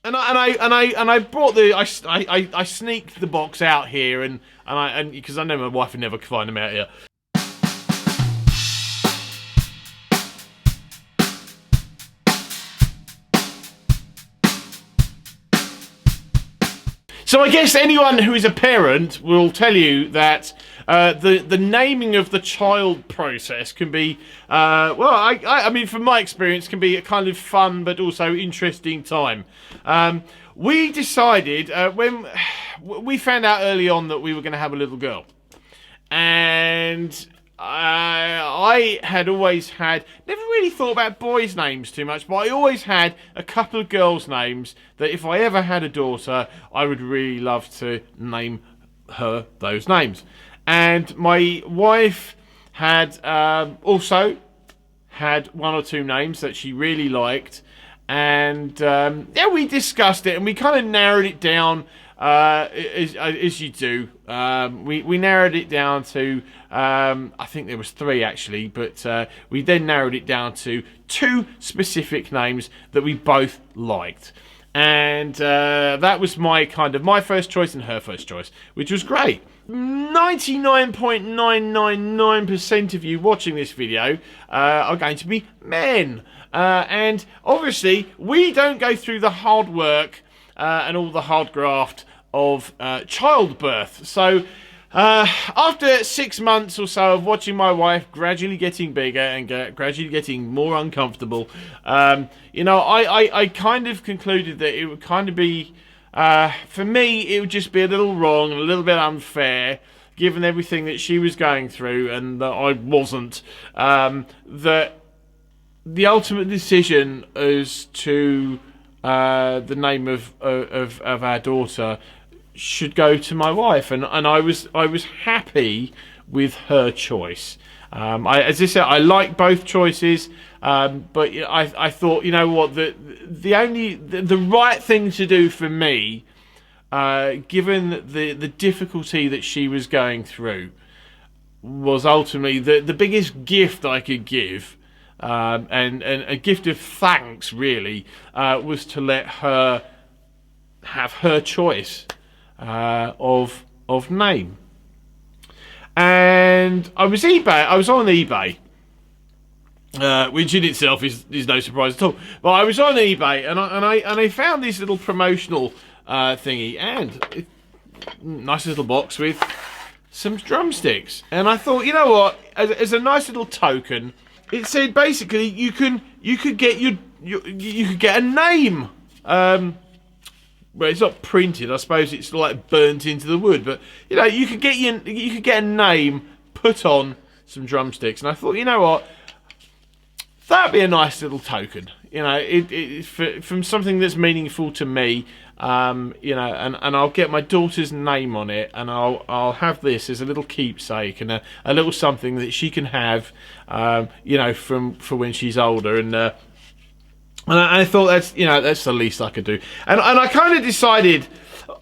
I brought the I sneaked the box out here and because I know my wife would never find them out here. So I guess anyone who is a parent will tell you that the naming of the child process can be, I mean, from my experience, can be a kind of fun but also interesting time. We decided when we found out early on that we were going to have a little girl, and I had always had, never really thought about boys' names too much, but I always had a couple of girls' names that if I ever had a daughter, I would really love to name her those names. And my wife had also had one or two names that she really liked, and yeah, we discussed it and we kind of narrowed it down. As you do, we narrowed it down to I think there was three actually, but we then narrowed it down to two specific names that we both liked, and that was my first choice and her first choice, which was great. 99.999% of you watching this video are going to be men, and obviously we don't go through the hard work and all the hard graft of childbirth. So after 6 months or so of watching my wife gradually getting bigger and gradually getting more uncomfortable, you know, I kind of concluded that it would kind of be, for me, it would just be a little wrong and a little bit unfair, given everything that she was going through and that I wasn't, that the ultimate decision as to the name of our daughter should go to my wife, and I was happy with her choice. As I said, I like both choices, but I thought, you know what, the right thing to do for me, given the difficulty that she was going through, was ultimately the biggest gift I could give. And a gift of thanks, really, was to let her have her choice of name. And I was on eBay, which in itself is no surprise at all. But I was on eBay and I found this little promotional thingy, and nice little box with some drumsticks. And I thought, you know what, as a nice little token. It said basically you could get a name. Well, it's not printed. I suppose it's like burnt into the wood. But you know, you could get a name put on some drumsticks. And I thought, you know what, that'd be a nice little token. You know, from something that's meaningful to me. You know, and I'll get my daughter's name on it, and I'll have this as a little keepsake and a little something that she can have, you know, for when she's older. And I thought that's the least I could do. And I kind of decided,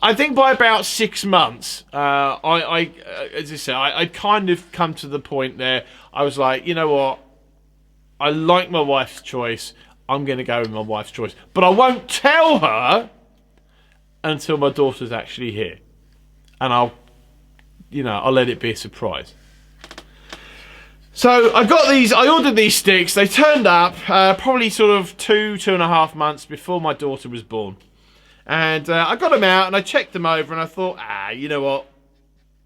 I think by about 6 months, as I said, I'd kind of come to the point there. I was like, you know what, I like my wife's choice. I'm going to go with my wife's choice, but I won't tell her until my daughter's actually here, and I'll let it be a surprise. So I ordered these sticks. They turned up probably sort of 2.5 months before my daughter was born, and I got them out and I checked them over, and I thought, you know what,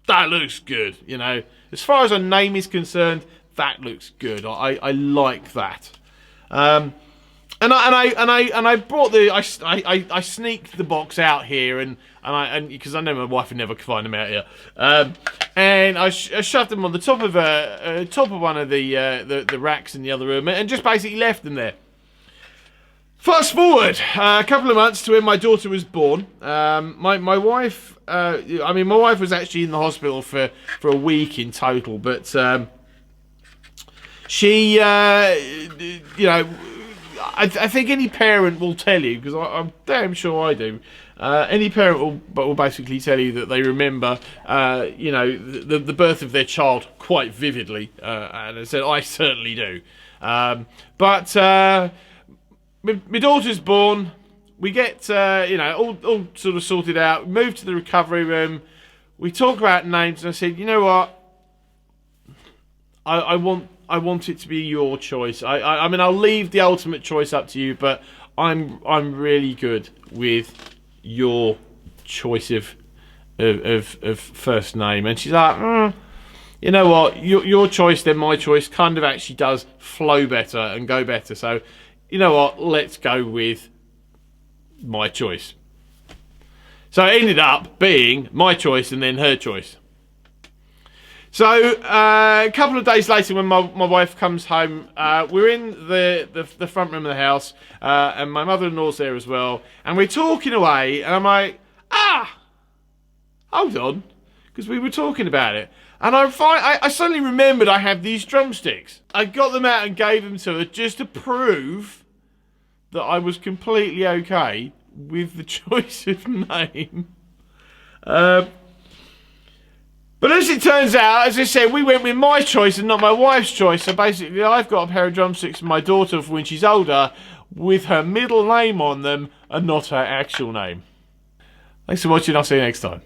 that looks good. You know, as far as a name is concerned, that looks good. I like that. And I brought I sneaked the box out here and because I know my wife would never find them out here, and I shoved them on the top of one of the racks in the other room and just basically left them there. Fast forward a couple of months to when my daughter was born. My wife, my wife was actually in the hospital for a week in total, but she, you know. I think any parent will tell you, because I'm damn sure I do. Any parent will basically tell you that they remember, you know, the birth of their child quite vividly, and I said I certainly do. But my daughter's born. we get all sort of sorted out. Move to the recovery room. We talk about names, and I said, you know what? I want it to be your choice. I mean, I'll leave the ultimate choice up to you, but I'm really good with your choice of first name. And she's like, you know what? Your choice, then my choice, kind of actually does flow better and go better. So, you know what? Let's go with my choice. So it ended up being my choice and then her choice. So a couple of days later, when my wife comes home, we're in the front room of the house, and my mother-in-law's there as well, and we're talking away, and I'm like, hold on, because we were talking about it, and I suddenly remembered I have these drumsticks. I got them out and gave them to her just to prove that I was completely okay with the choice of name. But as it turns out, as I said, we went with my choice and not my wife's choice. So basically, I've got a pair of drumsticks for my daughter for when she's older, with her middle name on them and not her actual name. Thanks for watching. I'll see you next time.